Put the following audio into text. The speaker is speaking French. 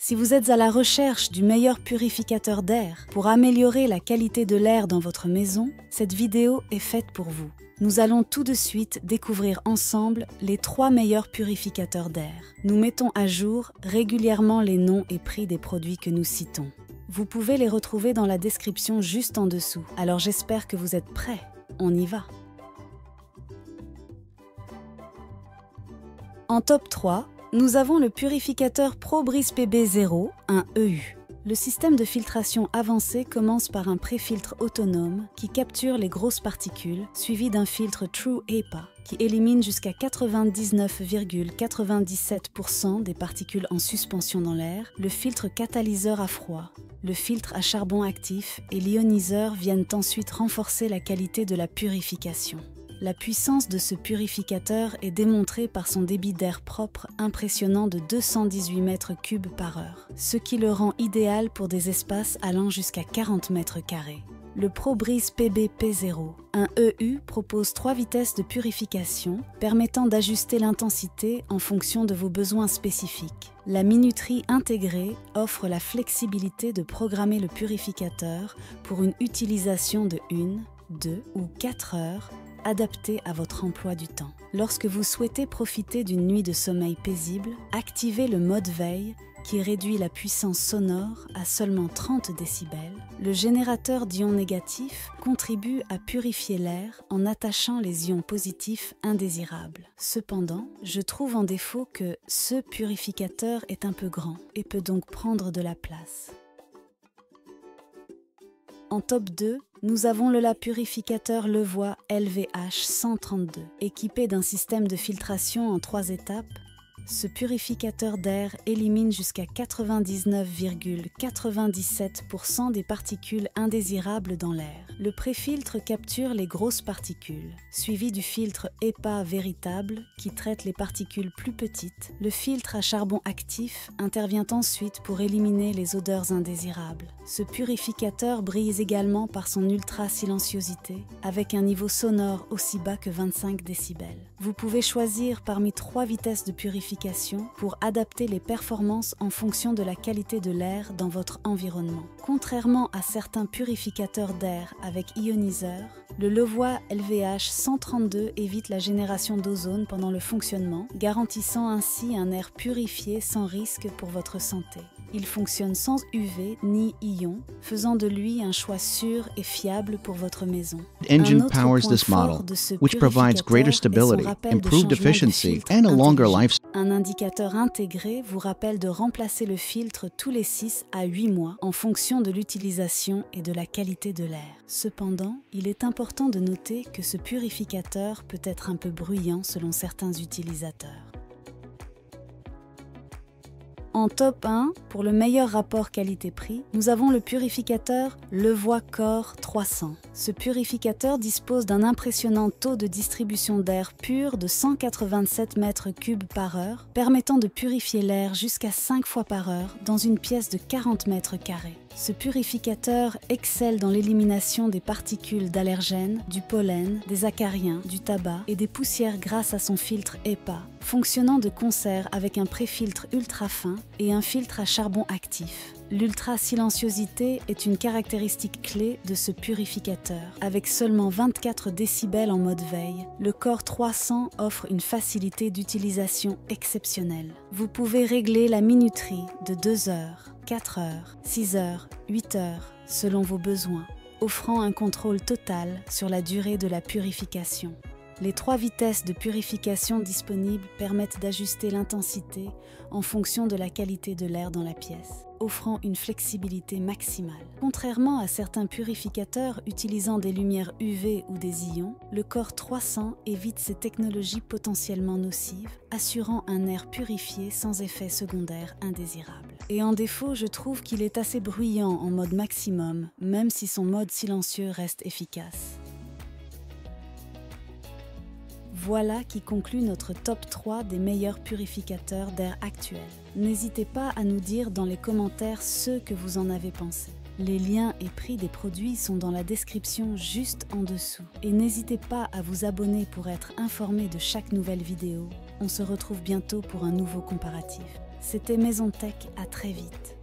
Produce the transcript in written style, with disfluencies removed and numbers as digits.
Si vous êtes à la recherche du meilleur purificateur d'air pour améliorer la qualité de l'air dans votre maison, cette vidéo est faite pour vous. Nous allons tout de suite découvrir ensemble les 3 meilleurs purificateurs d'air. Nous mettons à jour régulièrement les noms et prix des produits que nous citons. Vous pouvez les retrouver dans la description juste en dessous. Alors j'espère que vous êtes prêts. On y va. En top 3, nous avons le purificateur ProBreeze PB0, un EU. Le système de filtration avancé commence par un pré-filtre autonome qui capture les grosses particules, suivi d'un filtre True HEPA qui élimine jusqu'à 99,97% des particules en suspension dans l'air. Le filtre catalyseur à froid, le filtre à charbon actif et l'ioniseur viennent ensuite renforcer la qualité de la purification. La puissance de ce purificateur est démontrée par son débit d'air propre impressionnant de 218 mètres cubes par heure, ce qui le rend idéal pour des espaces allant jusqu'à 40 mètres carrés. Le ProBreeze PB P0, un EU, propose 3 vitesses de purification permettant d'ajuster l'intensité en fonction de vos besoins spécifiques. La minuterie intégrée offre la flexibilité de programmer le purificateur pour une utilisation de 1, 2 ou 4 heures, adapté à votre emploi du temps. Lorsque vous souhaitez profiter d'une nuit de sommeil paisible, activez le mode veille qui réduit la puissance sonore à seulement 30 décibels. Le générateur d'ions négatifs contribue à purifier l'air en attachant les ions positifs indésirables. Cependant, je trouve en défaut que ce purificateur est un peu grand et peut donc prendre de la place. En top 2, nous avons le purificateur Levoit LVH132. Équipé d'un système de filtration en 3 étapes, ce purificateur d'air élimine jusqu'à 99,97% des particules indésirables dans l'air. Le pré-filtre capture les grosses particules, suivi du filtre HEPA véritable qui traite les particules plus petites. Le filtre à charbon actif intervient ensuite pour éliminer les odeurs indésirables. Ce purificateur brille également par son ultra-silenciosité, avec un niveau sonore aussi bas que 25 décibels. Vous pouvez choisir parmi 3 vitesses de purification pour adapter les performances en fonction de la qualité de l'air dans votre environnement. Contrairement à certains purificateurs d'air avec ioniseur, le Levoit LVH132 évite la génération d'ozone pendant le fonctionnement, garantissant ainsi un air purifié sans risque pour votre santé. Il fonctionne sans UV ni ions, faisant de lui un choix sûr et fiable pour votre maison. The engine powers this model, which provides greater stability, improved efficiency, and a longer lifespan. Un indicateur intégré vous rappelle de remplacer le filtre tous les 6 à 8 mois en fonction de l'utilisation et de la qualité de l'air. Cependant, il est important de noter que ce purificateur peut être un peu bruyant selon certains utilisateurs. En top 1, pour le meilleur rapport qualité-prix, nous avons le purificateur Levoit Core 300. Ce purificateur dispose d'un impressionnant taux de distribution d'air pur de 187 mètres cubes par heure, permettant de purifier l'air jusqu'à 5 fois par heure dans une pièce de 40 mètres carrés. Ce purificateur excelle dans l'élimination des particules d'allergènes, du pollen, des acariens, du tabac et des poussières grâce à son filtre HEPA, fonctionnant de concert avec un pré-filtre ultra fin et un filtre à charbon actif. L'ultra-silenciosité est une caractéristique clé de ce purificateur. Avec seulement 24 décibels en mode veille, le Core 300 offre une facilité d'utilisation exceptionnelle. Vous pouvez régler la minuterie de 2 heures, 4 heures, 6 heures, 8 heures, selon vos besoins, offrant un contrôle total sur la durée de la purification. Les 3 vitesses de purification disponibles permettent d'ajuster l'intensité en fonction de la qualité de l'air dans la pièce, offrant une flexibilité maximale. Contrairement à certains purificateurs utilisant des lumières UV ou des ions, le Core 300 évite ces technologies potentiellement nocives, assurant un air purifié sans effet secondaire indésirable. Et en défaut, je trouve qu'il est assez bruyant en mode maximum, même si son mode silencieux reste efficace. Voilà qui conclut notre top 3 des meilleurs purificateurs d'air actuels. N'hésitez pas à nous dire dans les commentaires ce que vous en avez pensé. Les liens et prix des produits sont dans la description juste en dessous. Et n'hésitez pas à vous abonner pour être informé de chaque nouvelle vidéo. On se retrouve bientôt pour un nouveau comparatif. C'était Maison Tech, à très vite.